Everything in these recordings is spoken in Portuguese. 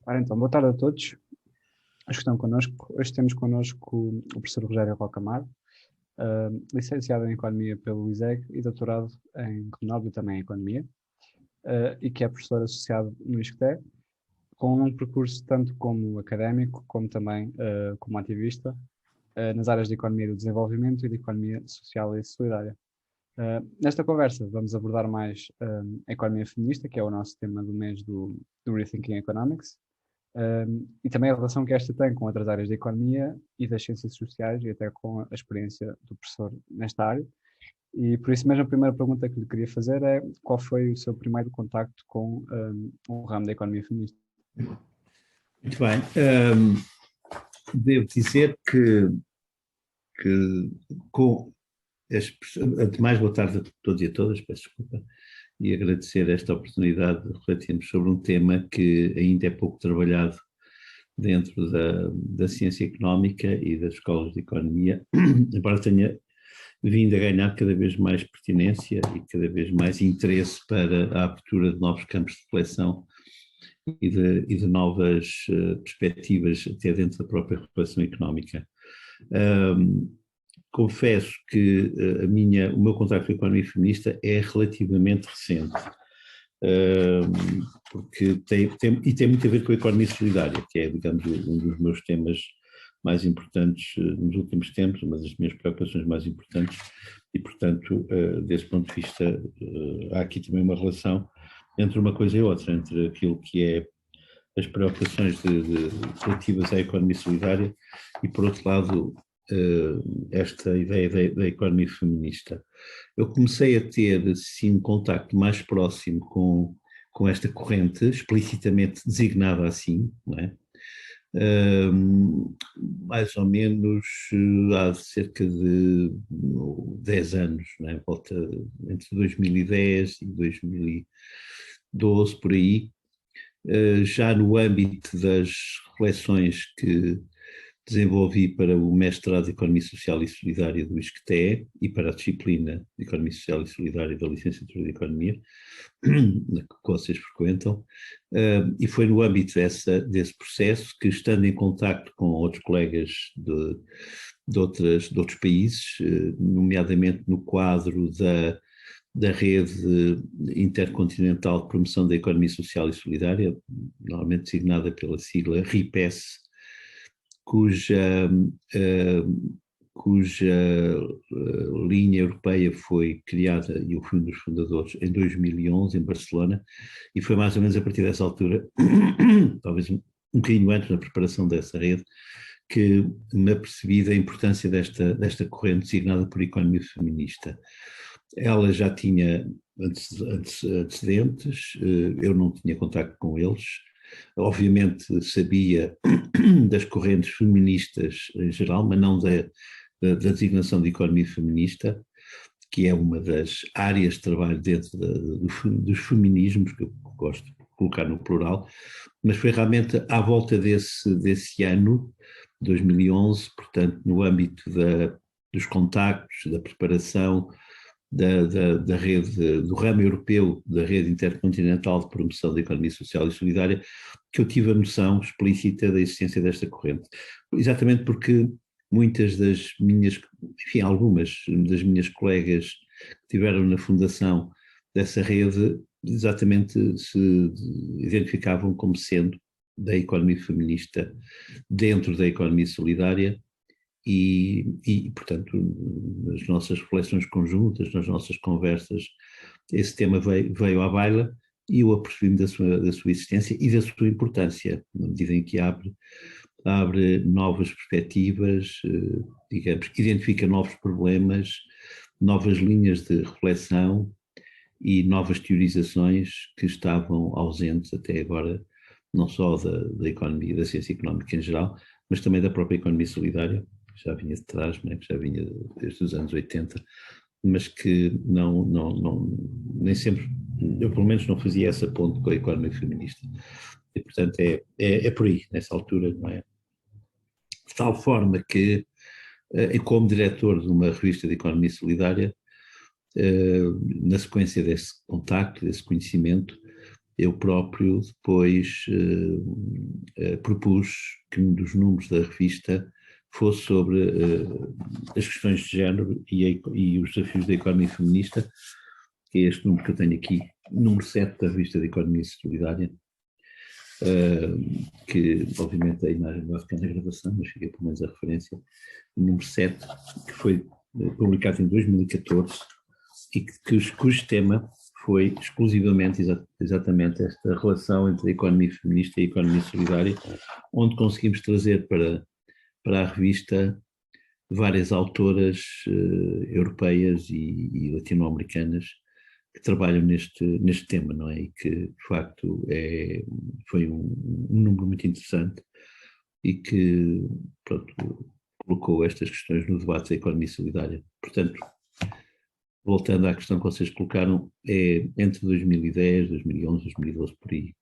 Ora então, boa tarde a todos os que estão connosco. Hoje temos connosco o professor Rogério Rocamar, licenciado em Economia pelo ISEG e doutorado em Grenoble também em Economia, e que é professor associado no ISCTE, com um percurso tanto como académico, como também como ativista, nas áreas de Economia do Desenvolvimento e de Economia Social e Solidária. Nesta conversa vamos abordar mais a economia feminista, que é o nosso tema do mês do Rethinking Economics, e também a relação que esta tem com outras áreas da economia e das ciências sociais e até com a experiência do professor nesta área. E por isso mesmo a primeira pergunta que lhe queria fazer é qual foi o seu primeiro contacto com o ramo da economia feminista? Muito bem. Devo dizer que com antes de mais, boa tarde a todos e a todas, peço desculpa, e agradecer esta oportunidade de refletirmos sobre um tema que ainda é pouco trabalhado dentro da ciência económica e das escolas de economia, embora tenha vindo a ganhar cada vez mais pertinência e cada vez mais interesse para a abertura de novos campos de reflexão e de novas perspectivas até dentro da própria reflexão económica. Confesso que o meu contacto com a economia feminista é relativamente recente, porque tem muito a ver com a economia solidária, que é, digamos, um dos meus temas mais importantes nos últimos tempos, uma das minhas preocupações mais importantes, e, portanto, desse ponto de vista, há aqui também uma relação entre uma coisa e outra, entre aquilo que é as preocupações relativas à economia solidária e, por outro lado, esta ideia da economia feminista. Eu comecei a ter, sim, contacto mais próximo com esta corrente, explicitamente designada assim, não é? Mais ou menos há cerca de 10 anos, não é? Volta entre 2010 e 2012, por aí, já no âmbito das reflexões que desenvolvi para o mestrado de Economia Social e Solidária do ISCTE e para a disciplina de Economia Social e Solidária da Licenciatura de Economia, que vocês frequentam, e foi no âmbito desse processo que, estando em contacto com outros colegas de outros países, nomeadamente no quadro da rede intercontinental de promoção da economia social e solidária, normalmente designada pela sigla RIPES, cuja linha europeia foi criada, e eu fui um dos fundadores, em 2011, em Barcelona, e foi mais ou menos a partir dessa altura, talvez um bocadinho antes da preparação dessa rede, que me apercebi da importância desta corrente designada por economia feminista. Ela já tinha antecedentes, eu não tinha contacto com eles. Obviamente sabia das correntes feministas em geral, mas não da designação de economia feminista, que é uma das áreas de trabalho dentro dos feminismos, que eu gosto de colocar no plural, mas foi realmente à volta desse ano, 2011, portanto, no âmbito dos contactos, da preparação, da rede, do ramo europeu, da rede intercontinental de promoção da economia social e solidária, que eu tive a noção explícita da existência desta corrente. Exatamente porque muitas das minhas, enfim, algumas das minhas colegas que estiveram na fundação dessa rede, exatamente se identificavam como sendo da economia feminista dentro da economia solidária. E, portanto, nas nossas reflexões conjuntas, nas nossas conversas, esse tema veio à baila e eu apercebi-me da sua existência e da sua importância, na medida em que abre novas perspectivas, digamos, identifica novos problemas, novas linhas de reflexão e novas teorizações que estavam ausentes até agora, não só da economia e da ciência económica em geral, mas também da própria economia solidária, que já vinha de trás, né, que já vinha desde os anos 80, mas que nem sempre, eu pelo menos não fazia essa ponte com a economia feminista. E, portanto, é por aí, nessa altura, não é? De tal forma que, como diretor de uma revista de economia solidária, na sequência desse contacto, desse conhecimento, eu próprio depois propus que um dos números da revista fosse sobre as questões de género e os desafios da economia feminista, que é este número que eu tenho aqui, número 7 da revista de Economia Solidária, que obviamente a imagem não vai ficar na gravação, mas fica pelo menos a referência, o número 7, que foi publicado em 2014 e cujo tema foi exclusivamente, exatamente esta relação entre a economia feminista e a economia solidária, onde conseguimos trazer para a revista várias autoras europeias e latino-americanas que trabalham neste tema, não é? E que, de facto, foi um número muito interessante e que, pronto, colocou estas questões no debate da economia solidária. Portanto, voltando à questão que vocês colocaram, é entre 2010, 2011, 2012, por aí.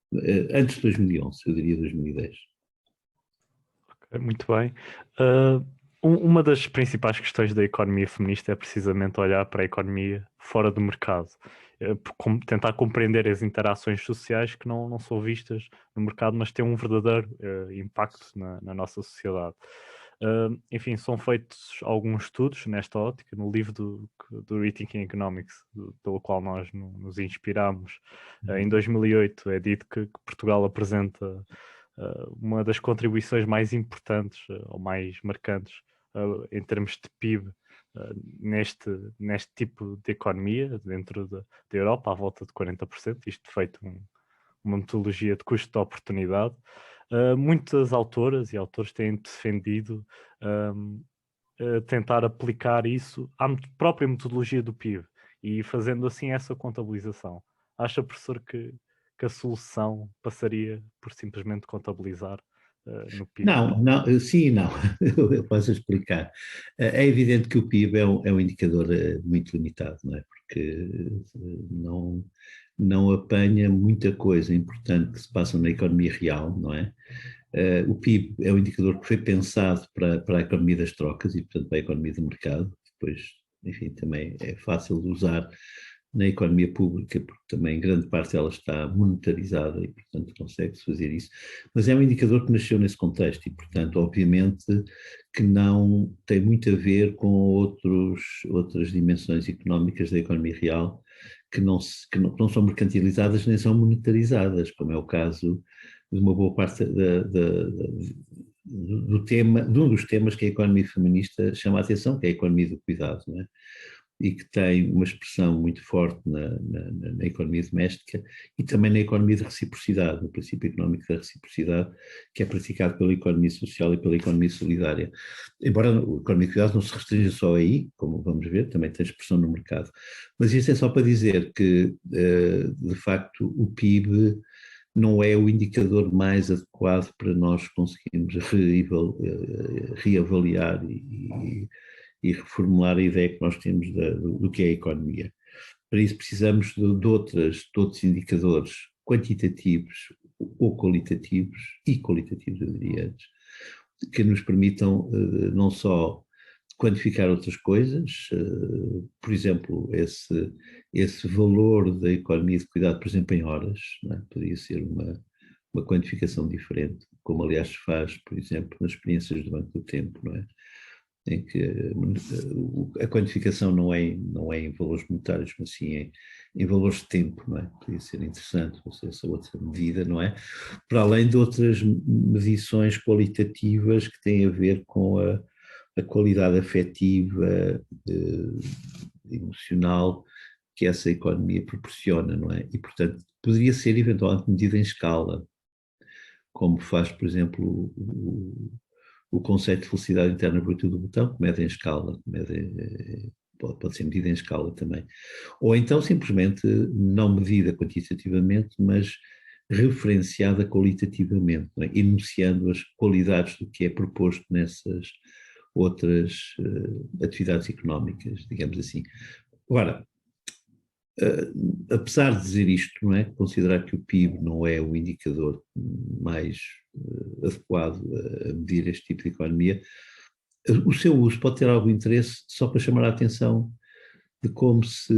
Antes de 2011, eu diria 2010. Okay, muito bem. Uma das principais questões da economia feminista é precisamente olhar para a economia fora do mercado. Tentar compreender as interações sociais que não são vistas no mercado, mas têm um verdadeiro impacto na nossa sociedade. Enfim, são feitos alguns estudos nesta ótica, no livro do Rethinking Economics, pelo qual nós nos inspiramos. Em 2008 é dito que Portugal apresenta uma das contribuições mais importantes ou mais marcantes em termos de PIB neste tipo de economia dentro da Europa, à volta de 40%, isto feito uma metodologia de custo de oportunidade. Muitas autoras e autores têm defendido tentar aplicar isso à própria metodologia do PIB e fazendo assim essa contabilização. Acha, professor, que a solução passaria por simplesmente contabilizar no PIB? Não, sim e não. Eu posso explicar. É evidente que o PIB é um indicador muito limitado, não é? Porque não apanha muita coisa importante que se passa na economia real, não é? O PIB é um indicador que foi pensado para a economia das trocas e, portanto, para a economia do mercado. Depois, enfim, também é fácil de usar na economia pública, porque também grande parte dela está monetarizada e, portanto, consegue-se fazer isso. Mas é um indicador que nasceu nesse contexto e, portanto, obviamente que não tem muito a ver com outras dimensões económicas da economia real que não são mercantilizadas nem são monetarizadas, como é o caso de uma boa parte do tema, de um dos temas que a economia feminista chama a atenção, que é a economia do cuidado, não é? E que tem uma expressão muito forte na economia doméstica e também na economia de reciprocidade, no princípio económico da reciprocidade, que é praticado pela economia social e pela economia solidária. Embora a economia de cuidado não se restrinja só aí, como vamos ver, também tem expressão no mercado. Mas isto é só para dizer que, de facto, o PIB não é o indicador mais adequado para nós conseguirmos reavaliar e reformular a ideia que nós temos do que é a economia. Para isso precisamos de outros indicadores quantitativos ou qualitativos, e qualitativos, eu diria antes, que nos permitam não só quantificar outras coisas, por exemplo, esse valor da economia de cuidado, por exemplo, em horas, não é? Poderia ser uma quantificação diferente, como aliás se faz, por exemplo, nas experiências do Banco do Tempo, não é? Em que a quantificação não é em valores monetários, mas sim em valores de tempo, não é? Podia ser interessante essa outra medida, não é? Para além de outras medições qualitativas que têm a ver com a qualidade afetiva, emocional que essa economia proporciona, não é? E, portanto, poderia ser eventualmente medida em escala, como faz, por exemplo, o conceito de felicidade interna bruta do botão, que mede em escala, pode ser medida em escala também. Ou então, simplesmente, não medida quantitativamente, mas referenciada qualitativamente, não é? Enunciando as qualidades do que é proposto nessas outras atividades económicas, digamos assim. Agora, apesar de dizer isto, não é? Considerar que o PIB não é o indicador mais adequado a medir este tipo de economia, o seu uso pode ter algum interesse só para chamar a atenção de como se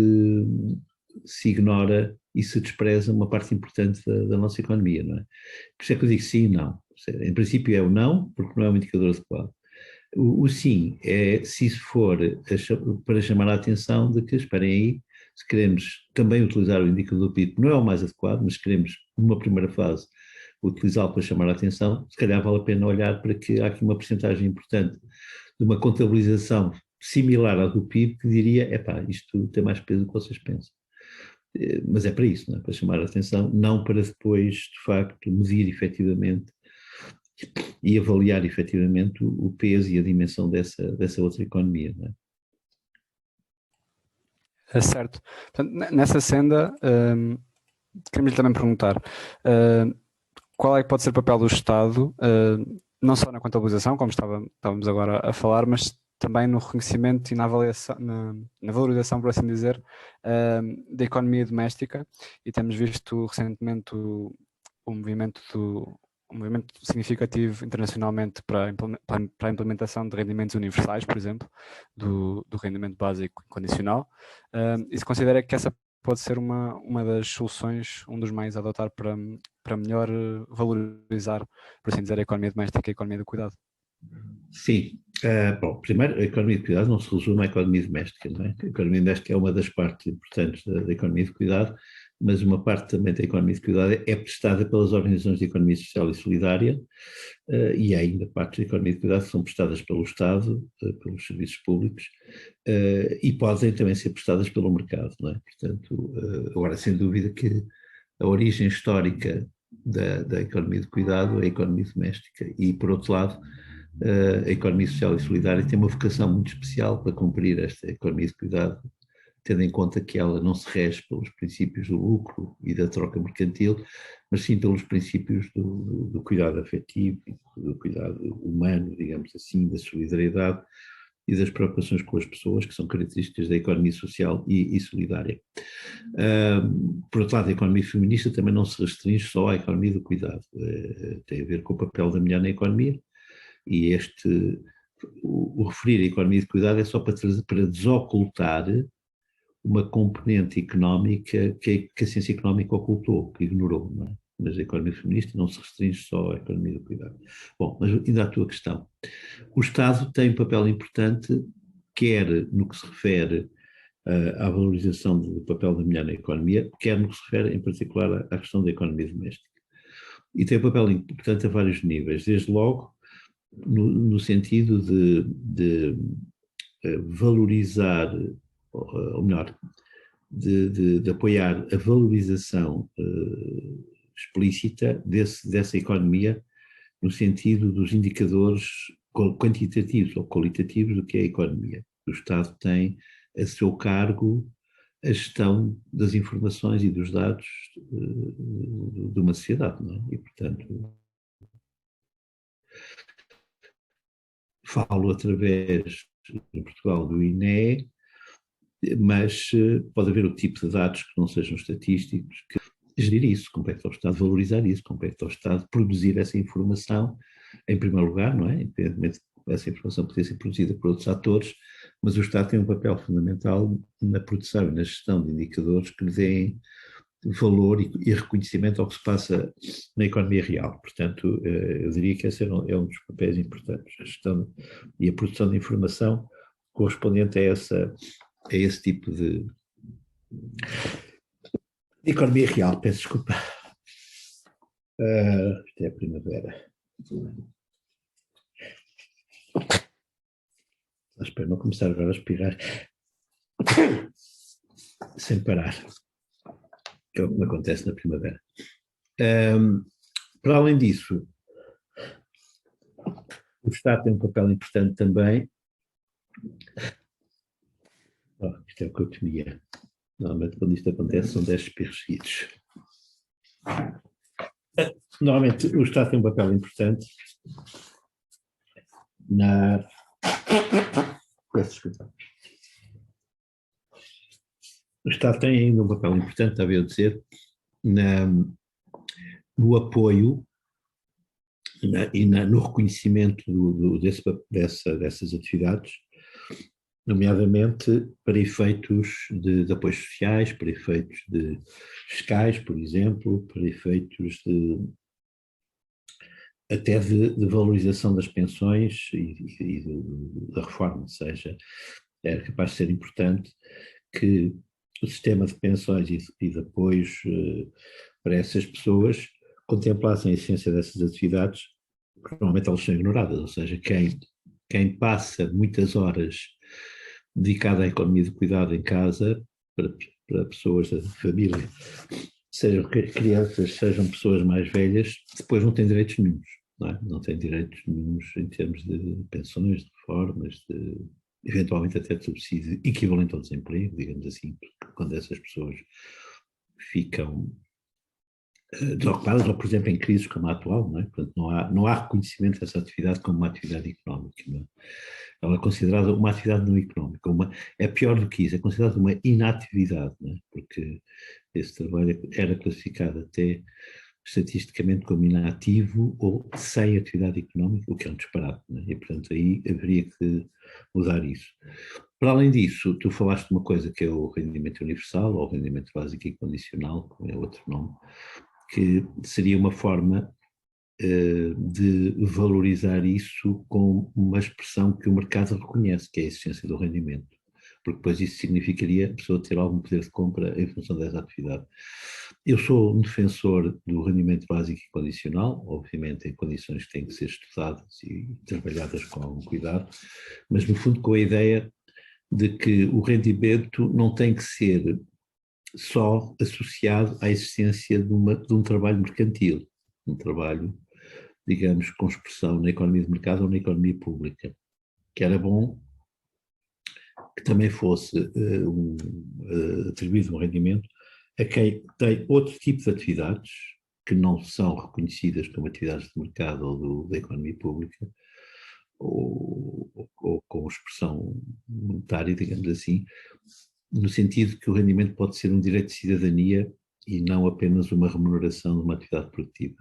ignora e se despreza uma parte importante da nossa economia, não é? Por isso é que eu digo sim e não. Em princípio é o não, porque não é um indicador adequado. O sim é se for para chamar a atenção de que, esperem aí, se queremos também utilizar o indicador PIB, não é o mais adequado, mas queremos, numa primeira fase, utilizá-lo para chamar a atenção, se calhar vale a pena olhar para que há aqui uma percentagem importante de uma contabilização similar à do PIB, que diria, isto tem mais peso do que vocês pensam. Mas é para isso, não é? Para chamar a atenção, não para depois, de facto, medir efetivamente e avaliar efetivamente o peso e a dimensão dessa outra economia, não é? É certo. Portanto, nessa senda, queremos também perguntar qual é que pode ser o papel do Estado, não só na contabilização, como estávamos agora a falar, mas também no reconhecimento e na avaliação, na valorização, por assim dizer, da economia doméstica, e temos visto recentemente um movimento significativo internacionalmente para a implementação de rendimentos universais, por exemplo, do rendimento básico incondicional, e se considera que essa pode ser uma das soluções, um dos meios a adotar para melhor valorizar, por assim dizer, a economia doméstica e a economia do cuidado? Sim. Bom, primeiro, a economia de cuidado não se resume à economia doméstica, não é? A economia doméstica é uma das partes importantes da economia de cuidado, mas uma parte também da economia de cuidado é prestada pelas organizações de economia social e solidária, e há ainda partes da economia de cuidado que são prestadas pelo Estado, pelos serviços públicos, e podem também ser prestadas pelo mercado, não é? Portanto, agora, sem dúvida que a origem histórica da economia de cuidado é a economia doméstica, e, por outro lado, a economia social e solidária tem uma vocação muito especial para cumprir esta economia de cuidado, tendo em conta que ela não se rege pelos princípios do lucro e da troca mercantil, mas sim pelos princípios do cuidado afetivo, do cuidado humano, digamos assim, da solidariedade e das preocupações com as pessoas, que são características da economia social e solidária. Por outro lado, a economia feminista também não se restringe só à economia do cuidado, tem a ver com o papel da mulher na economia, e o referir a economia de cuidado é só para desocultar uma componente económica que a ciência económica ocultou, que ignorou, não é? Mas a economia feminista não se restringe só à economia do cuidado. Bom, mas ainda à tua questão. O Estado tem um papel importante, quer no que se refere à valorização do papel da mulher na economia, quer no que se refere em particular à questão da economia doméstica. E tem um papel importante a vários níveis, desde logo no sentido de valorizar, ou melhor, de apoiar a valorização explícita dessa economia, no sentido dos indicadores quantitativos ou qualitativos do que é a economia. O Estado tem a seu cargo a gestão das informações e dos dados de uma sociedade, não é? E, portanto, falo através, em Portugal, do INE, mas pode haver outro tipo de dados que não sejam estatísticos, que gerir isso, compete ao Estado valorizar isso, compete ao Estado produzir essa informação, em primeiro lugar, não é? Independentemente essa informação poder ser produzida por outros atores, mas o Estado tem um papel fundamental na produção e na gestão de indicadores que lhe deem valor e reconhecimento ao que se passa na economia real. Portanto, eu diria que esse é um dos papéis importantes, a gestão e a produção de informação correspondente a esse tipo de economia real. Peço desculpa. Isto é a primavera. Espero não começar agora a espirrar sem parar, que é o que me acontece na primavera. Para além disso, o Estado tem um papel importante também. Isto é o que eu temia. Normalmente, quando isto acontece, são 10 espirros seguidos. Normalmente, o Estado tem um papel importante na... Peço desculpa. O Estado tem ainda um papel importante, estava eu a dizer, no apoio no reconhecimento dessas atividades, nomeadamente para efeitos de apoios sociais, para efeitos fiscais, por exemplo, para efeitos até de valorização das pensões e da reforma, ou seja, era capaz de ser importante que o sistema de pensões e de apoios para essas pessoas contemplassem a essência dessas atividades, porque normalmente elas são ignoradas, ou seja, quem passa muitas horas dedicado à economia de cuidado em casa, para pessoas da família, sejam crianças, sejam pessoas mais velhas, depois não têm direitos nenhuns, não é? Não têm direitos nenhuns em termos de pensões, de reformas, eventualmente até de subsídio equivalente ao desemprego, digamos assim, porque quando essas pessoas ficam desocupadas, ou por exemplo em crises como a atual, não é? Portanto, não há reconhecimento dessa atividade como uma atividade económica, não é? Ela é considerada uma atividade não económica, é pior do que isso, é considerada uma inatividade, não é? Porque esse trabalho era classificado até estatisticamente como inativo ou sem atividade económica, o que é um disparate, não é? E portanto aí haveria que mudar isso. Para além disso, tu falaste de uma coisa que é o rendimento universal, ou o rendimento básico e condicional, como é outro nome, que seria uma forma de valorizar isso com uma expressão que o mercado reconhece, que é a existência do rendimento, porque depois isso significaria a pessoa ter algum poder de compra em função dessa atividade. Eu sou um defensor do rendimento básico e condicional, obviamente em condições que têm que ser estudadas e trabalhadas com algum cuidado, mas no fundo com a ideia de que o rendimento não tem que ser só associado à existência de um trabalho mercantil, um trabalho, digamos, com expressão na economia de mercado ou na economia pública, que era bom que também fosse atribuído um rendimento a quem tem outro tipo de atividades que não são reconhecidas como atividades de mercado ou da economia pública, ou com expressão monetária, digamos assim, no sentido que o rendimento pode ser um direito de cidadania e não apenas uma remuneração de uma atividade produtiva.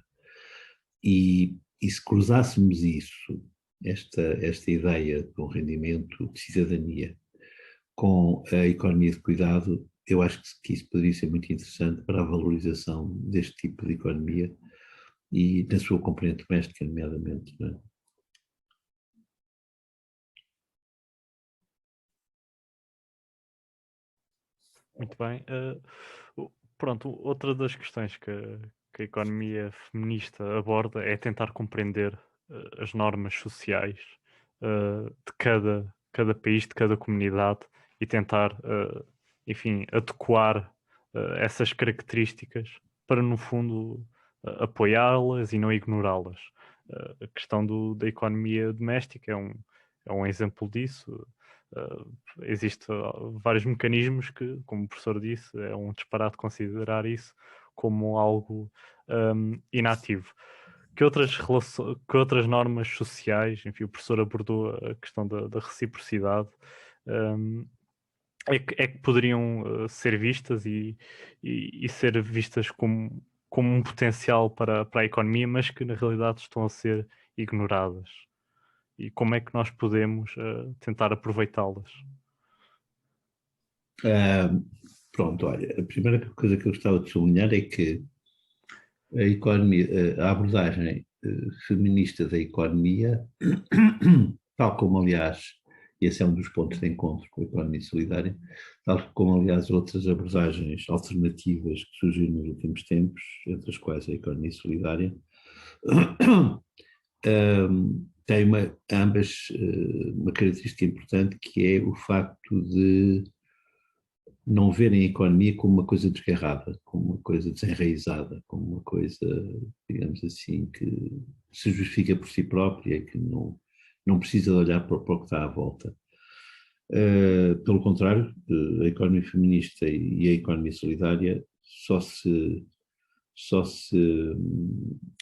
E se cruzássemos isso, esta ideia de um rendimento de cidadania com a economia de cuidado, eu acho que isso poderia ser muito interessante para a valorização deste tipo de economia e da sua componente doméstica, nomeadamente, não é? Muito bem. Pronto, outra das questões que a economia feminista aborda é tentar compreender as normas sociais de cada país, de cada comunidade e tentar, enfim, adequar essas características para, no fundo, apoiá-las e não ignorá-las. A questão da economia doméstica é um exemplo disso. Existem vários mecanismos que, como o professor disse, é um disparate considerar isso como algo inativo. Que outras normas sociais, enfim, o professor abordou a questão da reciprocidade, é que poderiam ser vistas e ser vistas como um potencial para a economia, mas que na realidade estão a ser ignoradas. E como é que nós podemos tentar aproveitá-las? Pronto, olha, a primeira coisa que eu gostava de sublinhar é que a economia, a abordagem feminista da economia, tal como aliás, esse é um dos pontos de encontro com a economia solidária, tal como aliás outras abordagens alternativas que surgiram nos últimos tempos, entre as quais a economia solidária, tem ambas uma característica importante, que é o facto de não verem a economia como uma coisa desgarrada, como uma coisa desenraizada, como uma coisa, digamos assim, que se justifica por si própria, que não precisa de olhar para o que está à volta. Pelo contrário, a economia feminista e a economia solidária só se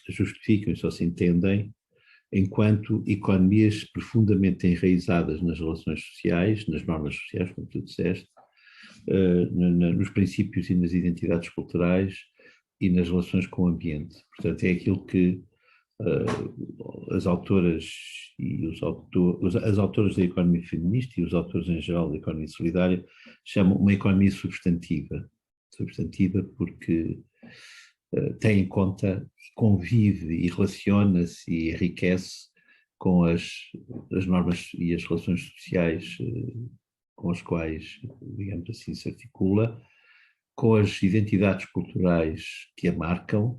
justificam, só se entendem enquanto economias profundamente enraizadas nas relações sociais, nas normas sociais, como tu disseste, nos princípios e nas identidades culturais e nas relações com o ambiente. Portanto, é aquilo que as autoras e as autoras da economia feminista e os autores em geral da economia solidária chamam uma economia substantiva. Substantiva porque tem em conta, convive e relaciona-se e enriquece com as normas e as relações sociais com as quais, digamos assim, se articula, com as identidades culturais que a marcam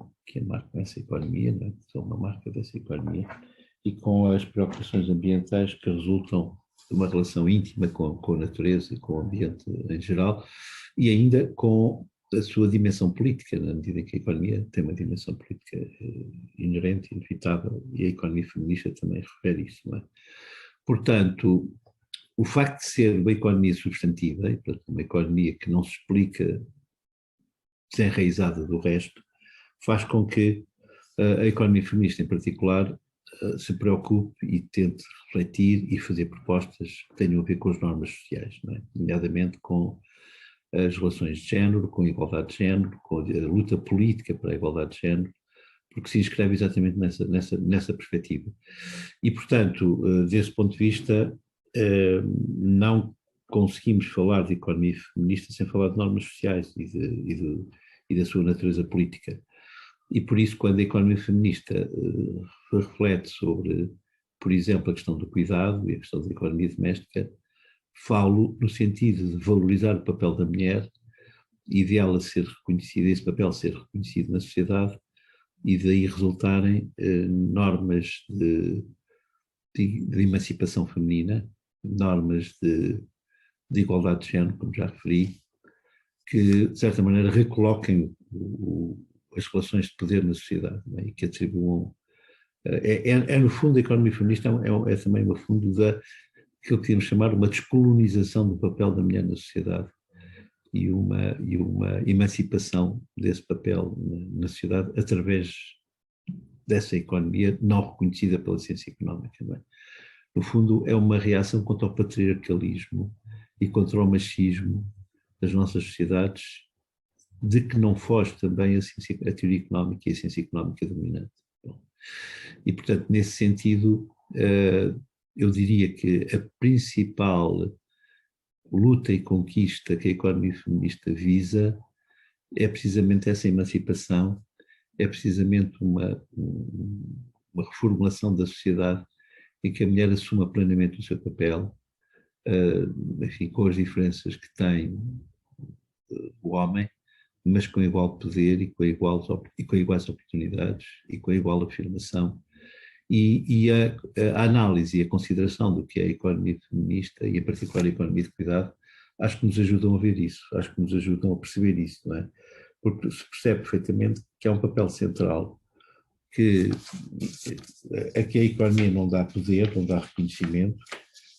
essa economia, não é? Que são uma marca dessa economia, e com as preocupações ambientais que resultam de uma relação íntima com a natureza e com o ambiente em geral, e ainda com a sua dimensão política, na medida em que a economia tem uma dimensão política inerente, inevitável, e a economia feminista também refere isso, não é? Portanto, o facto de ser uma economia substantiva, e, portanto, uma economia que não se explica desenraizada do resto, faz com que a economia feminista, em particular, se preocupe e tente refletir e fazer propostas que tenham a ver com as normas sociais, não é? Nomeadamente com as relações de género, com a igualdade de género, com a luta política para a igualdade de género, porque se inscreve exatamente nessa perspectiva. E, portanto, desse ponto de vista, não conseguimos falar de economia feminista sem falar de normas sociais e da sua natureza política. E por isso, quando a economia feminista reflete sobre, por exemplo, a questão do cuidado e a questão da economia doméstica, falo no sentido de valorizar o papel da mulher e de ela ser reconhecida, esse papel ser reconhecido na sociedade, e daí resultarem normas de emancipação feminina, normas de igualdade de género, como já referi, que de certa maneira recoloquem as relações de poder na sociedade, né, e que atribuam. No fundo, a economia feminista é também no fundo aquilo que podemos chamar uma descolonização do papel da mulher na sociedade e uma emancipação desse papel na sociedade através dessa economia não reconhecida pela ciência económica. Não é? No fundo, é uma reação contra o patriarcalismo e contra o machismo das nossas sociedades, de que não foge também a teoria económica e a ciência económica dominante. E, portanto, nesse sentido, eu diria que a principal luta e conquista que a economia feminista visa é precisamente essa emancipação, é precisamente uma reformulação da sociedade em que a mulher assuma plenamente o seu papel, enfim, com as diferenças que tem o homem, mas com igual poder e com iguais oportunidades e com igual afirmação. E a análise e a consideração do que é a economia feminista, e em particular a economia de cuidado, acho que nos ajudam a ver isso, acho que nos ajudam a perceber isso, não é? Porque se percebe perfeitamente que é um papel central a que a economia não dá poder, não dá reconhecimento,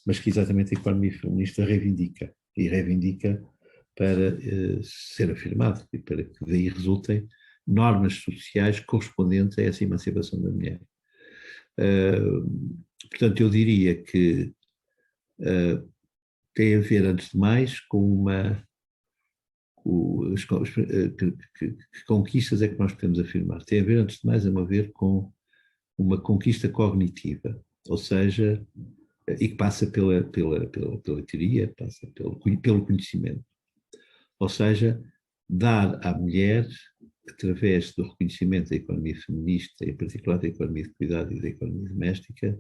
mas que exatamente a economia feminista reivindica, e reivindica para ser afirmado e para que daí resultem normas sociais correspondentes a essa emancipação da mulher. Portanto, eu diria que tem a ver, antes de mais, com que conquistas é que nós podemos afirmar. Tem a ver, antes de mais, a meu ver, com uma conquista cognitiva, ou seja, e que passa pela teoria, passa pelo conhecimento. Ou seja, dar à mulher, através do reconhecimento da economia feminista, em particular da economia de cuidado e da economia doméstica,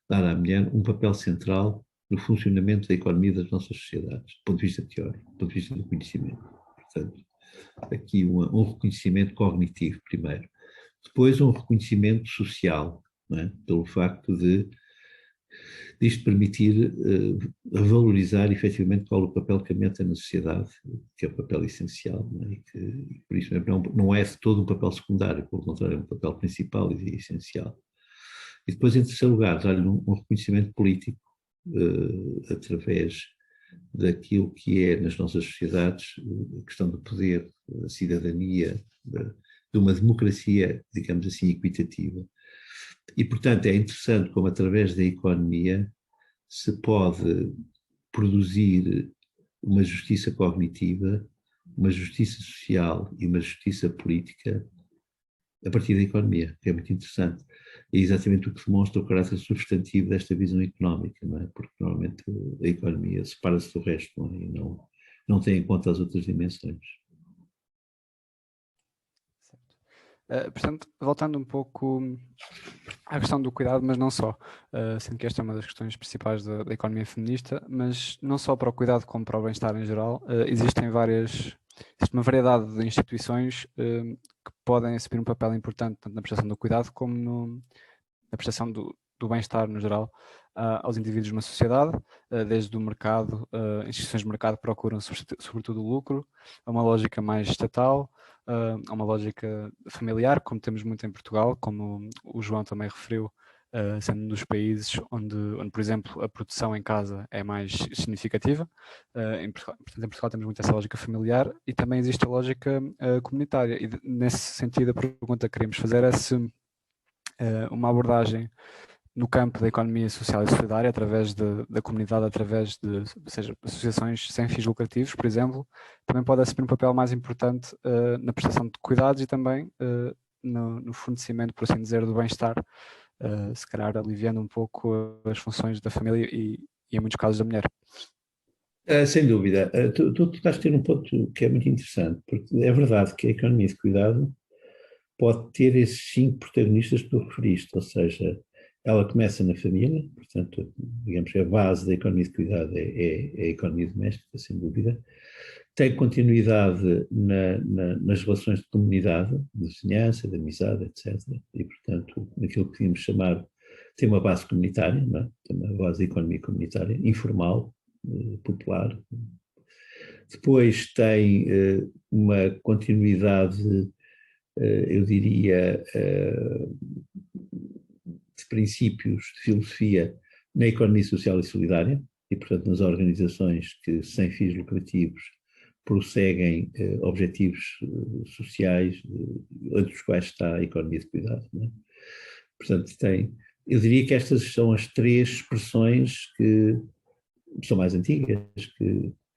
dar à mulher um papel central no funcionamento da economia das nossas sociedades, do ponto de vista teórico, do ponto de vista do conhecimento. Portanto, aqui um reconhecimento cognitivo, primeiro. Depois, um reconhecimento social, não é? Pelo facto de isto permitir valorizar efetivamente qual o papel que a mulher tem na sociedade, que é o papel essencial, não é? E por isso não é todo um papel secundário, pelo contrário, é um papel principal e essencial. E depois, em terceiro lugar, dar-lhe um reconhecimento político através daquilo que é nas nossas sociedades a questão do poder, da cidadania, de uma democracia, digamos assim, equitativa. E, portanto, é interessante como, através da economia, se pode produzir uma justiça cognitiva, uma justiça social e uma justiça política a partir da economia, que é muito interessante. É exatamente o que demonstra o caráter substantivo desta visão económica, não é? Porque normalmente a economia separa-se do resto, não é? E não tem em conta as outras dimensões. Portanto, voltando um pouco à questão do cuidado, mas não só, sendo que esta é uma das questões principais da economia feminista, mas não só para o cuidado como para o bem-estar em geral, existe uma variedade de instituições que podem assumir um papel importante tanto na prestação do cuidado como na prestação do bem-estar no geral aos indivíduos numa sociedade, desde o mercado, instituições de mercado procuram sobretudo o lucro, a uma lógica mais estatal, a uma lógica familiar, como temos muito em Portugal, como o João também referiu, sendo um dos países onde, por exemplo, a produção em casa é mais significativa. Portanto, em Portugal temos muito essa lógica familiar e também existe a lógica comunitária. E nesse sentido, a pergunta que queríamos fazer é se uma abordagem no campo da economia social e solidária, através da comunidade, através de, seja, associações sem fins lucrativos, por exemplo, também pode assumir um papel mais importante na prestação de cuidados e também no fornecimento, por assim dizer, do bem-estar, se calhar aliviando um pouco as funções da família e em muitos casos da mulher. Sem dúvida. Tu estás a ter um ponto que é muito interessante, porque é verdade que a economia de cuidado pode ter esses 5 protagonistas que tu referiste, ou seja, ela começa na família, portanto, digamos que a base da economia de cuidado é a economia doméstica, sem dúvida. Tem continuidade nas relações de comunidade, de vizinhança, de amizade, etc. E, portanto, naquilo que podíamos chamar, tem uma base comunitária, não é? Tem uma base de economia comunitária, informal, popular. Depois tem uma continuidade, eu diria, de princípios de filosofia na economia social e solidária, e, portanto, nas organizações que, sem fins lucrativos, prosseguem objetivos sociais, entre os quais está a economia de cuidado. Não é? Portanto, eu diria que estas são as 3 expressões que são mais antigas,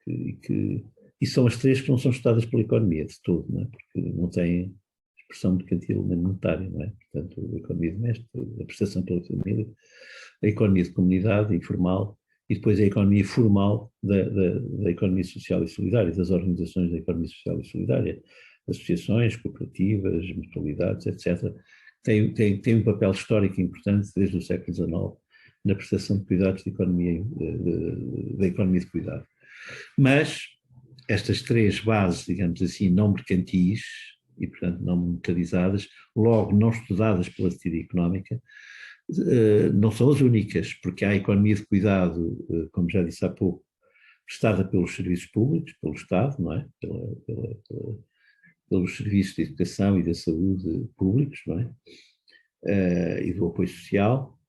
e são as 3 que não são estudadas pela economia de todo, não é? Porque não têm expressão mercantil nem monetária, não é? Portanto, a economia doméstica, a prestação pela família, a economia de comunidade informal e depois a economia formal da economia social e solidária, das organizações da economia social e solidária, associações, cooperativas, mutualidades, etc. Tem um papel histórico importante desde o século XIX na prestação de cuidados da economia de cuidado. Mas estas 3 bases, digamos assim, não mercantis, e, portanto, não monetarizadas, logo não estudadas pela teoria económica, não são as únicas, porque há a economia de cuidado, como já disse há pouco, prestada pelos serviços públicos, pelo Estado, não é? Pelos serviços de educação e da saúde públicos, não é? E do apoio social.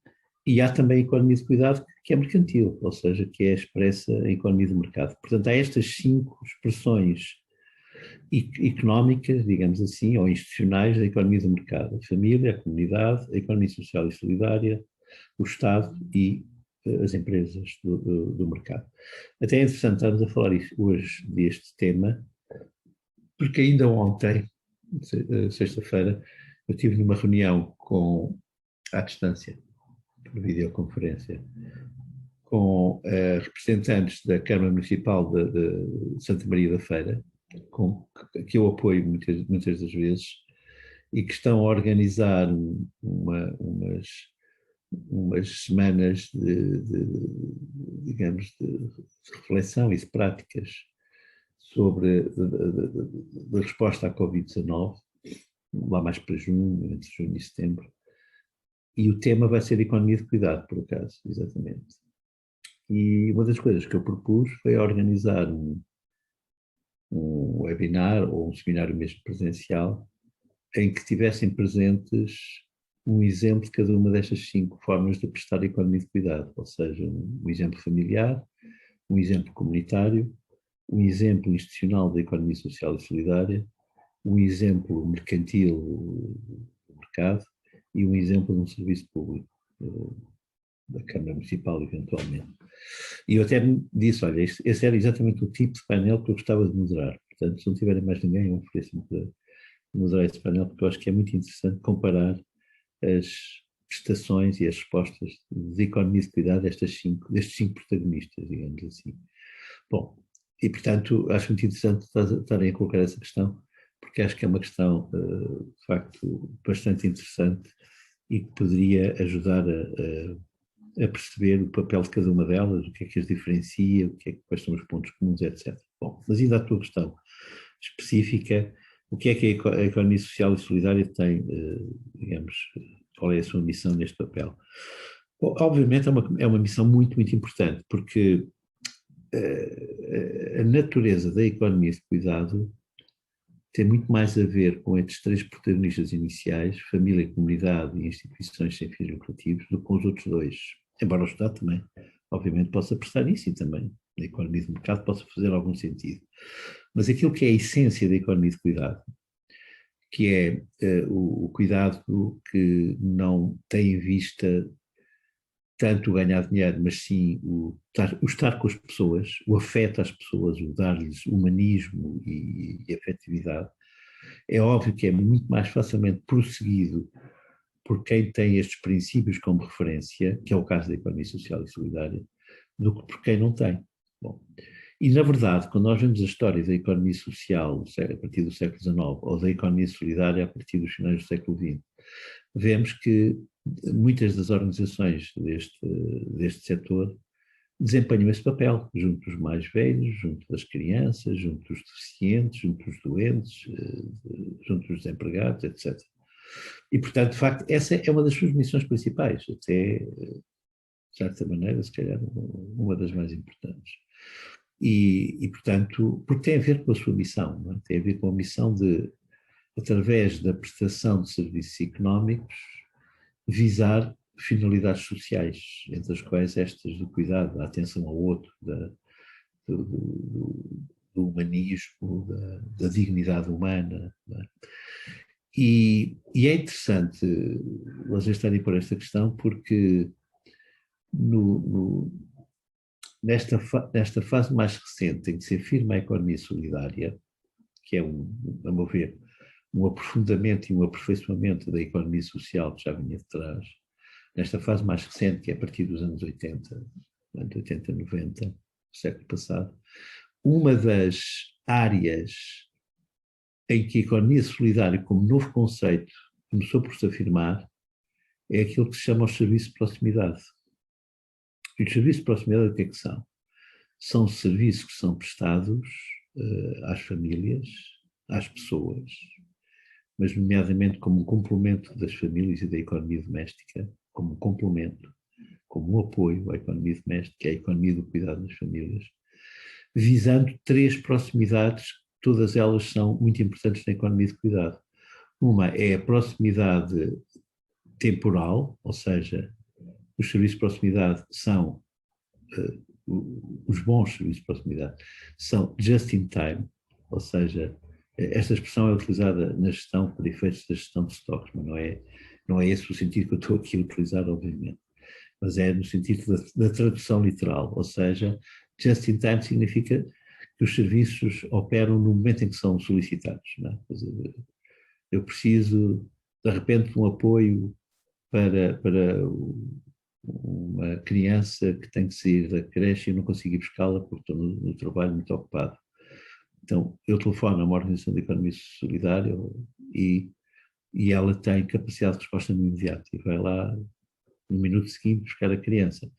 E há também a economia de cuidado que é mercantil, ou seja, que é expressa em economia de mercado. Portanto, há estas 5 expressões económicas, digamos assim, ou institucionais da economia do mercado: a família, a comunidade, a economia social e solidária, o Estado e as empresas do mercado. Até é interessante estarmos a falar hoje deste tema, porque ainda ontem, sexta-feira, eu estive numa reunião à distância, por videoconferência, com representantes da Câmara Municipal de Santa Maria da Feira, que eu apoio muitas das vezes, e que estão a organizar umas semanas digamos, de reflexão e de práticas sobre a resposta à Covid-19, lá mais para junho, entre junho e setembro. E o tema vai ser economia de cuidado, por acaso, exatamente. E uma das coisas que eu propus foi organizar um webinar ou um seminário mesmo presencial, em que tivessem presentes um exemplo de cada uma destas 5 formas de prestar a economia de cuidado, ou seja, um exemplo familiar, um exemplo comunitário, um exemplo institucional da economia social e solidária, um exemplo mercantil do mercado e um exemplo de um serviço público da Câmara Municipal, eventualmente. E eu até disse, olha, esse era exatamente o tipo de painel que eu gostava de moderar. Portanto, se não tiverem mais ninguém, eu ofereço-me para moderar esse painel, porque eu acho que é muito interessante comparar as prestações e as respostas de economia de cuidado destes 5 protagonistas, digamos assim. Bom, e portanto acho muito interessante estarem a colocar essa questão, porque acho que é uma questão, de facto, bastante interessante e que poderia ajudar a perceber o papel de cada uma delas, o que é que as diferencia, quais são os pontos comuns, etc. Bom, mas ainda a tua questão específica, o que é que a economia social e solidária tem, digamos, qual é a sua missão neste papel? Bom, obviamente é uma missão muito, muito importante, porque a natureza da economia de cuidado tem muito mais a ver com estes três protagonistas iniciais, família, comunidade e instituições sem fins lucrativos, do que com os outros dois. Embora o Estado também, obviamente, possa prestar isso e também a economia de mercado possa fazer algum sentido. Mas aquilo que é a essência da economia de cuidado, que é o cuidado que não tem em vista tanto o ganhar dinheiro, mas sim o estar com as pessoas, o afeto às pessoas, o dar-lhes humanismo e afetividade, é óbvio que é muito mais facilmente prosseguido por quem tem estes princípios como referência, que é o caso da economia social e solidária, do que por quem não tem. Bom, e na verdade, quando nós vemos a história da economia social a partir do século XIX ou da economia solidária a partir dos finais do século XX, vemos que muitas das organizações deste setor desempenham esse papel, junto dos mais velhos, junto das crianças, junto dos deficientes, junto dos doentes, junto dos desempregados, etc. E, portanto, de facto, essa é uma das suas missões principais, até, de certa maneira, se calhar, uma das mais importantes. E, portanto, porque tem a ver com a sua missão, não é? Tem a ver com a missão de, através da prestação de serviços económicos, visar finalidades sociais, entre as quais estas do cuidado, da atenção ao outro, do humanismo, da dignidade humana. Não é? E é interessante vocês estarem por esta questão porque nesta fase mais recente em que se afirma a economia solidária, que é, a meu ver, um aprofundamento e um aperfeiçoamento da economia social que já vinha de trás, nesta fase mais recente, que é a partir dos anos 80, 90, do século passado, uma das áreas em que a economia solidária, como novo conceito, começou por se afirmar, é aquilo que se chama os serviços de proximidade. E os serviços de proximidade o que é que são? São serviços que são prestados às famílias, às pessoas, mas nomeadamente como um complemento das famílias e da economia doméstica, como um complemento, como um apoio à economia doméstica, à economia do cuidado das famílias, visando três proximidades, todas elas são muito importantes na economia de cuidado. Uma é a proximidade temporal, ou seja, os serviços de proximidade são, os bons serviços de proximidade, são just in time, ou seja, esta expressão é utilizada na gestão por efeitos da gestão de estoques, mas não é esse o sentido que eu estou aqui a utilizar, obviamente, mas é no sentido da tradução literal, ou seja, just in time significa que os serviços operam no momento em que são solicitados. Não é? Eu preciso, de repente, de um apoio para uma criança que tem que sair da creche e não consigo ir buscá-la porque estou no trabalho muito ocupado. Então, eu telefono a uma organização de economia solidária e ela tem capacidade de resposta no imediato e vai lá no minuto seguinte buscar a criança.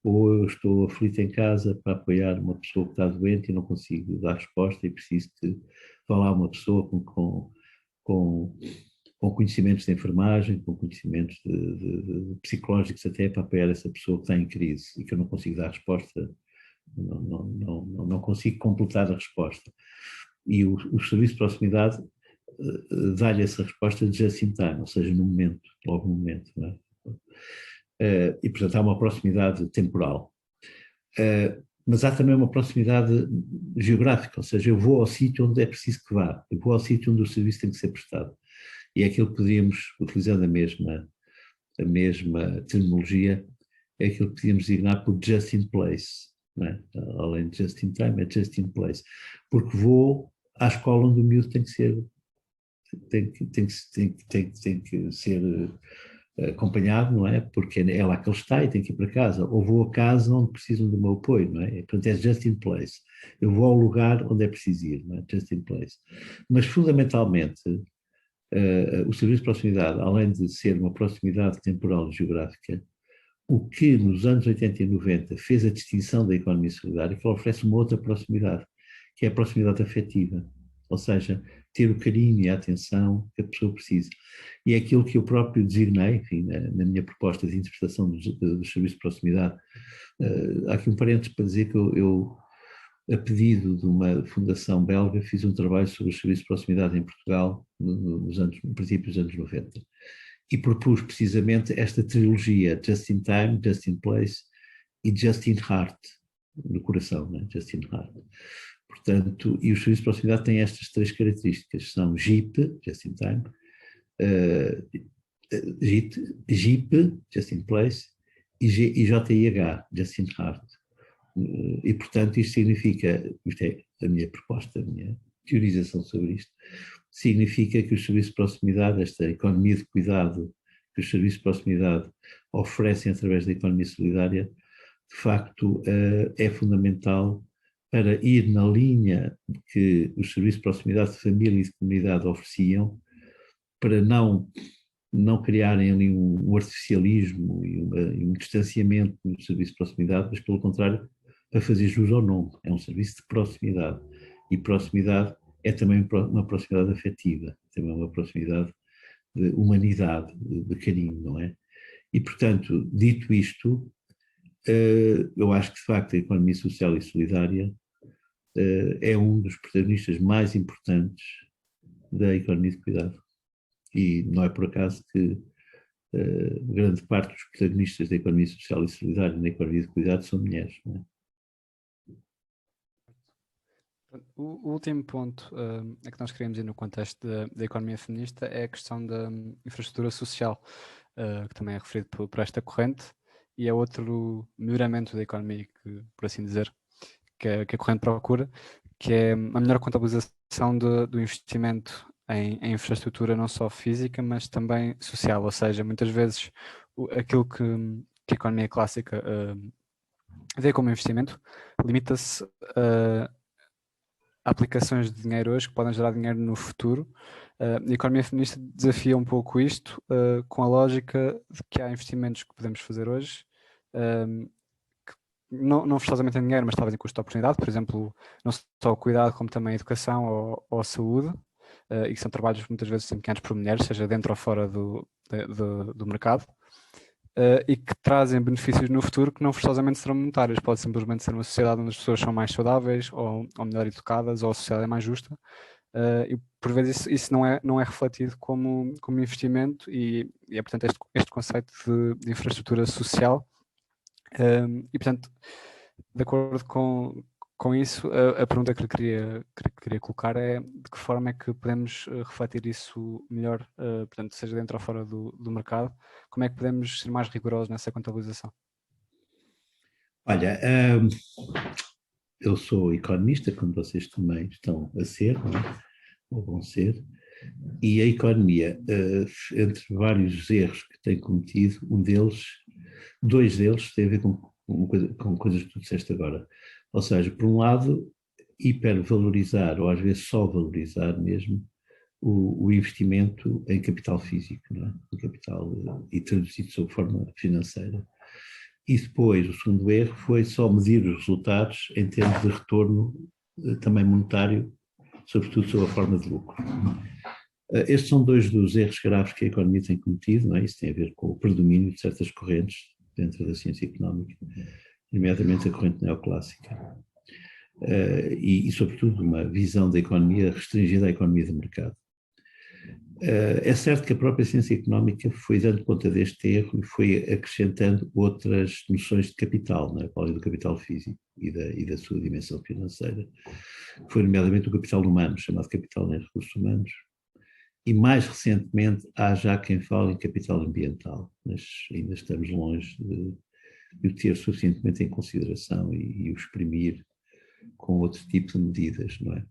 Ou eu estou aflito em casa para apoiar uma pessoa que está doente e não consigo dar resposta e preciso que vá lá uma pessoa com conhecimentos de enfermagem, com conhecimentos de psicológicos até para apoiar essa pessoa que está em crise e que eu não consigo dar resposta, não consigo completar a resposta. E o serviço de proximidade dá-lhe essa resposta just in time, ou seja, no momento, logo no momento. Não é? E, portanto, há uma proximidade temporal. Mas há também uma proximidade geográfica, ou seja, eu vou ao sítio onde é preciso que vá, eu vou ao sítio onde o serviço tem que ser prestado. E é aquilo que podíamos, utilizando a mesma terminologia, é aquilo que podíamos designar por just in place. Não é? Além de just in time, é just in place. Porque vou à escola onde o miúdo tem que ser acompanhado, não é? Porque é lá que ele está e tem que ir para casa, ou vou a casa onde precisam do meu apoio, não é? Portanto, é just in place. Eu vou ao lugar onde é preciso ir, não é? Just in place. Mas, fundamentalmente, o serviço de proximidade, além de ser uma proximidade temporal e geográfica, o que nos anos 80 e 90 fez a distinção da economia solidária, que ela oferece uma outra proximidade, que é a proximidade afetiva, ou seja, ter o carinho e a atenção que a pessoa precisa. E é aquilo que eu próprio designei, enfim, na minha proposta de interpretação dos serviços de proximidade. Há aqui um parênteses para dizer que eu, a pedido de uma fundação belga, fiz um trabalho sobre os serviços de proximidade em Portugal no princípio dos anos 90. E propus precisamente esta trilogia, Just in Time, Just in Place e Just in Heart, no coração, né? Just in Heart. Portanto, e os serviços de proximidade têm estas três características, são JIP, Just in Time, JIP, Just in Place, e JIH, Just in Heart. E, portanto, isto significa, isto é a minha proposta, a minha teorização sobre isto, significa que os serviços de proximidade, esta economia de cuidado que os serviços de proximidade oferecem através da economia solidária, de facto é fundamental para ir na linha que os serviços de proximidade de família e de comunidade ofereciam, para não criarem ali um artificialismo e um distanciamento no serviço de proximidade, mas pelo contrário, para fazer jus ao nome. É um serviço de proximidade. E proximidade é também uma proximidade afetiva, também uma proximidade de humanidade, de carinho, não é? E, portanto, dito isto, eu acho que, de facto, a economia social e solidária é um dos protagonistas mais importantes da economia de cuidado. E não é por acaso que grande parte dos protagonistas da economia social e solidária na economia de cuidado são mulheres, não é? O último ponto a que nós queríamos ir no contexto da economia feminista é a questão da infraestrutura social, que também é referido por esta corrente, e é outro melhoramento da economia, por assim dizer, que a corrente procura, que é a melhor contabilização do investimento em infraestrutura não só física, mas também social, ou seja, muitas vezes aquilo que a economia clássica vê como investimento limita-se a aplicações de dinheiro hoje que podem gerar dinheiro no futuro. A economia feminista desafia um pouco isto com a lógica de que há investimentos que podemos fazer hoje que não forçosamente em dinheiro, mas talvez em custo de oportunidade, por exemplo, não só o cuidado como também a educação ou a saúde, e que são trabalhos muitas vezes desempenhados por mulheres, seja dentro ou fora do mercado. E que trazem benefícios no futuro que não forçosamente serão monetários. Pode simplesmente ser uma sociedade onde as pessoas são mais saudáveis ou melhor educadas, ou a sociedade é mais justa. E por vezes isso não é refletido como investimento e é portanto este conceito de infraestrutura social. E portanto, de acordo com isso, a pergunta que queria colocar é de que forma é que podemos refletir isso melhor, portanto, seja dentro ou fora do mercado, como é que podemos ser mais rigorosos nessa contabilização? Olha, eu sou economista, como vocês também estão a ser, não é? Ou vão ser, e a economia, entre vários erros que tem cometido, dois deles têm a ver com coisas que tu disseste agora. Ou seja, por um lado, hipervalorizar, ou às vezes só valorizar mesmo, o investimento em capital físico, não é? Em capital, e traduzido sob forma financeira. E depois, o segundo erro foi só medir os resultados em termos de retorno também monetário, sobretudo sob a forma de lucro. Estes são dois dos erros graves que a economia tem cometido, não é? Isso tem a ver com o predomínio de certas correntes dentro da ciência económica, nomeadamente a corrente neoclássica. E, sobretudo, uma visão da economia restringida à economia de mercado. É certo que a própria ciência económica foi dando conta deste erro e foi acrescentando outras noções de capital, não é? Além do capital físico e da sua dimensão financeira, foi nomeadamente o capital humano, chamado capital em recursos humanos, e mais recentemente há já quem fale em capital ambiental, mas ainda estamos longe de o ter suficientemente em consideração e o exprimir com outro tipo de medidas, não é?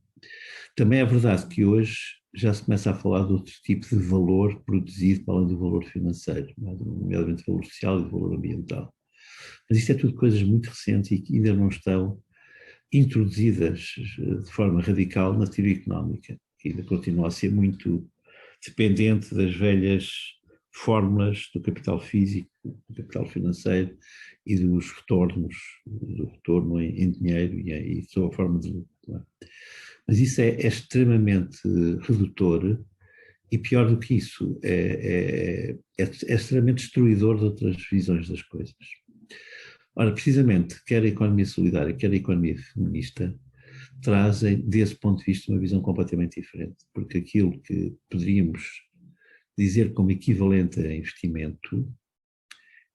Também é verdade que hoje já se começa a falar de outro tipo de valor produzido para além do valor financeiro, nomeadamente valor social e valor ambiental. Mas isto é tudo coisas muito recentes e que ainda não estão introduzidas de forma radical na teoria económica, que ainda continua a ser muito dependente das velhas fórmulas do capital físico, do capital financeiro e dos retornos, do retorno em dinheiro e sob a forma de lucro. Mas isso é extremamente redutor e, pior do que isso, é extremamente destruidor de outras visões das coisas. Ora, precisamente, quer a economia solidária, quer a economia feminista, trazem, desse ponto de vista, uma visão completamente diferente, porque aquilo que poderíamos dizer como equivalente a investimento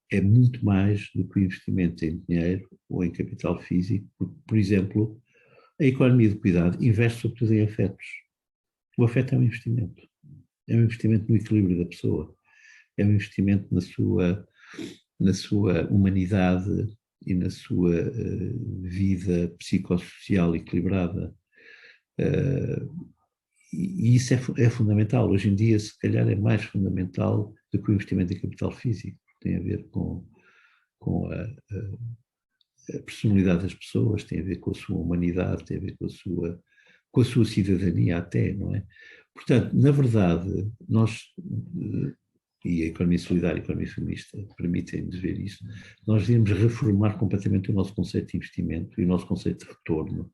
é muito mais do que o investimento em dinheiro ou em capital físico, porque, por exemplo, a economia de cuidado investe sobretudo em afetos. O afeto é um investimento no equilíbrio da pessoa, é um investimento na sua humanidade e na sua vida psicossocial equilibrada. E isso é fundamental. Hoje em dia, se calhar, é mais fundamental do que o investimento em capital físico. Tem a ver com a personalidade das pessoas, tem a ver com a sua humanidade, tem a ver com a sua cidadania até, não é? Portanto, na verdade, nós, e a economia solidária e a economia feminista permitem-nos ver isso, nós devíamos reformar completamente o nosso conceito de investimento e o nosso conceito de retorno,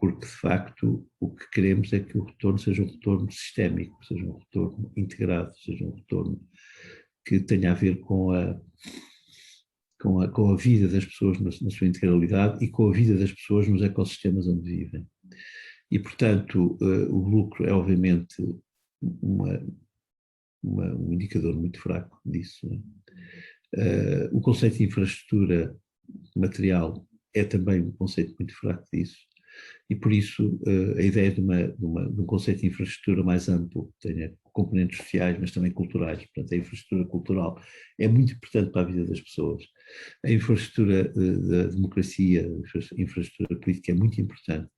porque, de facto, o que queremos é que o retorno seja um retorno sistémico, seja um retorno integrado, seja um retorno que tenha a ver com a vida das pessoas na sua integralidade e com a vida das pessoas nos ecossistemas onde vivem. E, portanto, o lucro é, obviamente, um indicador muito fraco disso. O conceito de infraestrutura material é também um conceito muito fraco disso. E, por isso, a ideia de um conceito de infraestrutura mais amplo, que tenha componentes sociais, mas também culturais. Portanto, a infraestrutura cultural é muito importante para a vida das pessoas. A infraestrutura da democracia, a infraestrutura política é muito importante.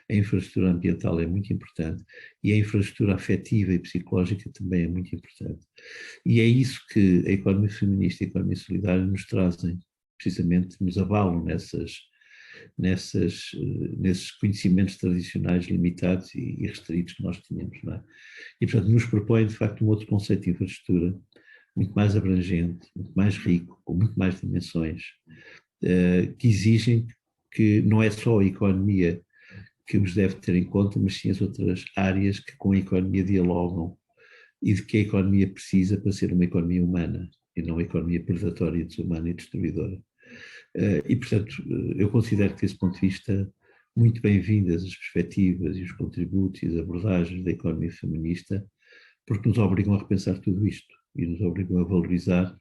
A infraestrutura ambiental é muito importante. E a infraestrutura afetiva e psicológica também é muito importante. E é isso que a economia feminista e a economia solidária nos trazem, precisamente, nos avalam nesses conhecimentos tradicionais limitados e restritos que nós tínhamos, não é? E, portanto, nos propõe, de facto, um outro conceito de infraestrutura muito mais abrangente, muito mais rico, com muito mais dimensões, que exigem que não é só a economia que os deve ter em conta, mas sim as outras áreas que com a economia dialogam e de que a economia precisa para ser uma economia humana e não uma economia predatória, desumana e destruidora. E, portanto, eu considero que, desse ponto de vista, muito bem-vindas as perspectivas e os contributos e as abordagens da economia feminista, porque nos obrigam a repensar tudo isto e nos obrigam a valorizar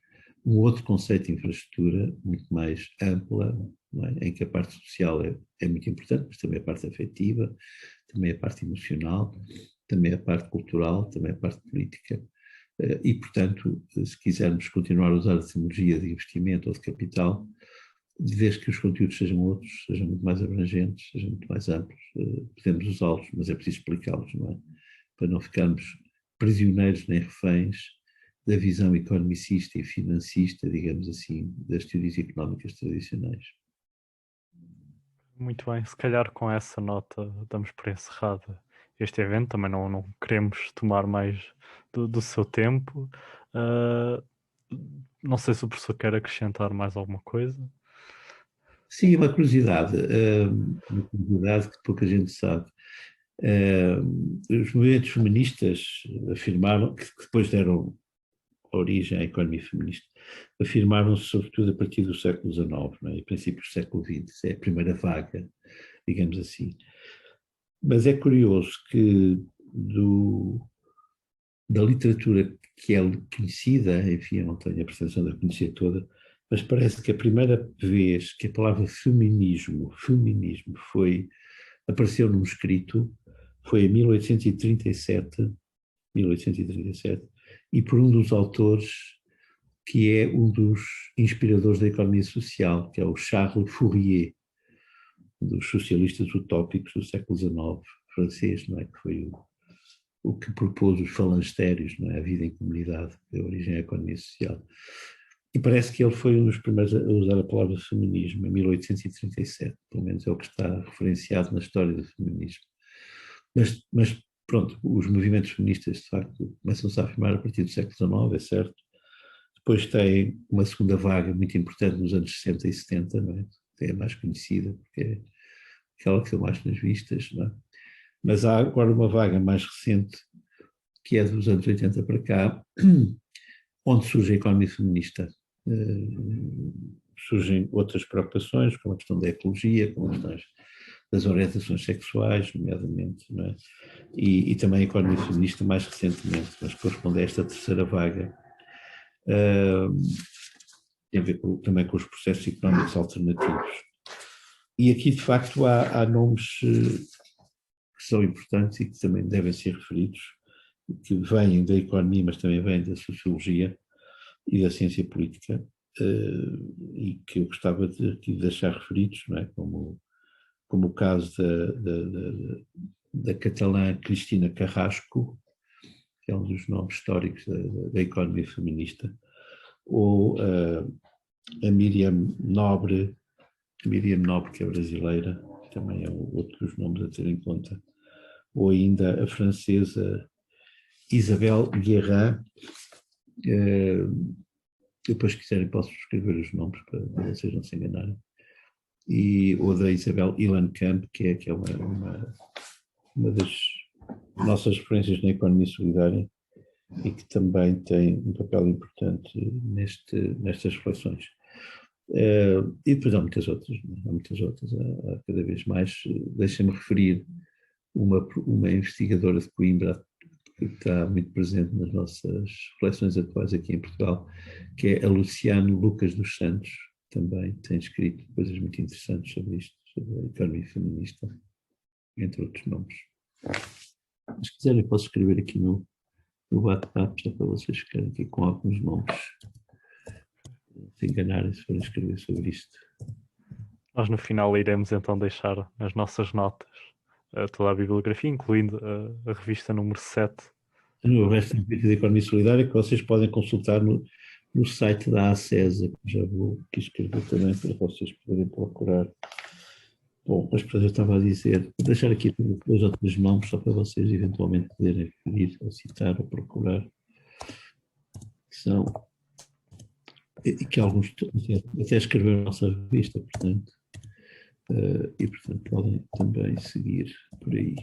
um outro conceito de infraestrutura muito mais ampla, é? Em que a parte social é muito importante, mas também a parte afetiva, também a parte emocional, também a parte cultural, também a parte política. E, portanto, se quisermos continuar a usar a terminologia de investimento ou de capital, desde que os conteúdos sejam outros, sejam muito mais abrangentes, sejam muito mais amplos, podemos usá-los, mas é preciso explicá-los, não é? Para não ficarmos prisioneiros nem reféns da visão economicista e financista, digamos assim, das teorias económicas tradicionais. Muito bem, se calhar com essa nota damos por encerrado este evento, também não queremos tomar mais do seu tempo. Não sei se o professor quer acrescentar mais alguma coisa. Sim, uma curiosidade que pouca gente sabe. Os movimentos feministas afirmaram, que depois deram origem à economia feminista, afirmaram-se sobretudo a partir do século XIX, não é? E princípios do século XX, é a primeira vaga, digamos assim. Mas é curioso que da literatura que é conhecida, enfim, eu não tenho a pretensão de a conhecer toda, mas parece que a primeira vez que a palavra feminismo apareceu num escrito foi em 1837, e por um dos autores que é um dos inspiradores da economia social, que é o Charles Fourier, um dos socialistas utópicos do século XIX, francês, não é? Que foi o que propôs os falancestérios, não é? A vida em comunidade, que deu origem à economia social. E parece que ele foi um dos primeiros a usar a palavra feminismo, em 1837, pelo menos é o que está referenciado na história do feminismo. Mas pronto, os movimentos feministas, de facto, começam-se a afirmar a partir do século XIX, é certo. Depois tem uma segunda vaga muito importante nos anos 60 e 70, não é? É a mais conhecida, porque é aquela que deu mais nas vistas, não é? Mas há agora uma vaga mais recente, que é dos anos 80 para cá, onde surge a economia feminista. Surgem outras preocupações, como a questão da ecologia, como as questões das orientações sexuais, nomeadamente, não é? E também a economia feminista mais recentemente, mas corresponde a esta terceira vaga. Tem a ver também com os processos económicos alternativos. E aqui, de facto, há nomes que são importantes e que também devem ser referidos, que vêm da economia, mas também vêm da sociologia e da ciência política, e que eu gostava de deixar referidos, não é? Como o caso da catalã Cristina Carrasco, que é um dos nomes históricos da economia feminista, ou a Miriam Nobre, que é brasileira, também é outro dos nomes a ter em conta, ou ainda a francesa Isabelle Guérin. Depois, se quiserem, posso escrever os nomes para vocês não se enganarem. Ou da Isabel Ilankamp, que é uma das nossas referências na economia solidária e que também tem um papel importante nestas reflexões. E depois há muitas outras, há cada vez mais. Deixem-me referir uma investigadora de Coimbra que está muito presente nas nossas reflexões atuais aqui em Portugal, que é a Luciano Lucas dos Santos, também tem escrito coisas muito interessantes sobre isto, sobre a economia feminista, entre outros nomes. Se quiserem, posso escrever aqui no WhatsApp, só para vocês ficarem aqui com alguns nomes, se enganarem se forem escrever sobre isto. Nós no final iremos então deixar nas nossas notas toda a bibliografia, incluindo a revista número 7. O resto da revista de Economia Solidária que vocês podem consultar no site da ACESA, que já vou aqui escrever também para vocês poderem procurar. Bom, mas para eu estava a dizer, vou deixar aqui dois ou três nomes só para vocês eventualmente poderem referir, ou citar, ou procurar, que são, e que alguns até escreveram a nossa revista, portanto, e portanto podem também seguir por aí.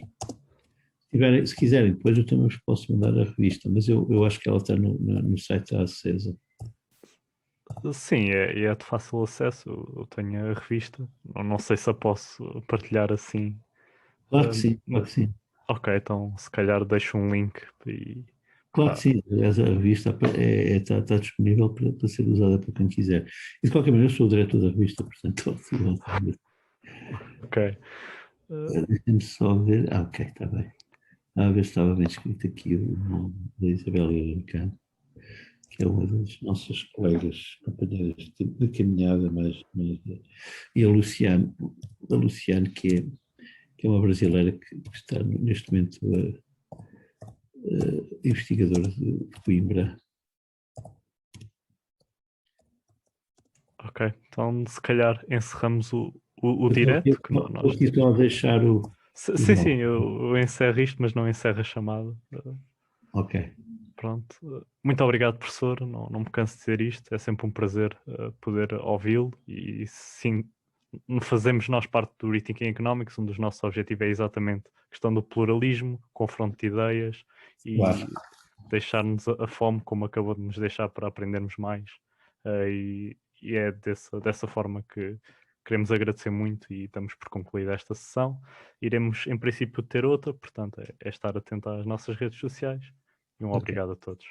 Se quiserem, depois eu também vos posso mandar a revista, mas eu acho que ela está no site da ACESA. Sim, é de fácil acesso. Eu tenho a revista. Não sei se a posso partilhar assim. Claro que sim, claro que sim. Ok, então se calhar deixo um link e... Claro que sim, aliás, a revista está disponível para ser usada por quem quiser. E de qualquer maneira, eu sou o diretor da revista, portanto, ok. Deixa-me só ver. Ok, está bem. A ver se estava bem escrito aqui o nome da Isabel Ilankamp, que é uma das nossas colegas, companheiras de caminhada, e a Luciane, que é uma brasileira que está neste momento investigadora de Coimbra. Ok, então se calhar encerramos o direto. Estou aqui só a deixar o... Sim, eu encerro isto, mas não encerro a chamada. Ok. Pronto. Muito obrigado, professor. Não me canso de dizer isto. É sempre um prazer poder ouvi-lo. E sim, fazemos nós parte do Rethinking Economics. Um dos nossos objetivos é exatamente a questão do pluralismo, confronto de ideias e deixar-nos a fome, como acabou de nos deixar, para aprendermos mais. E é dessa forma que queremos agradecer muito e damos por concluída esta sessão. Iremos, em princípio, ter outra, portanto, é estar atento às nossas redes sociais. E obrigado a todos.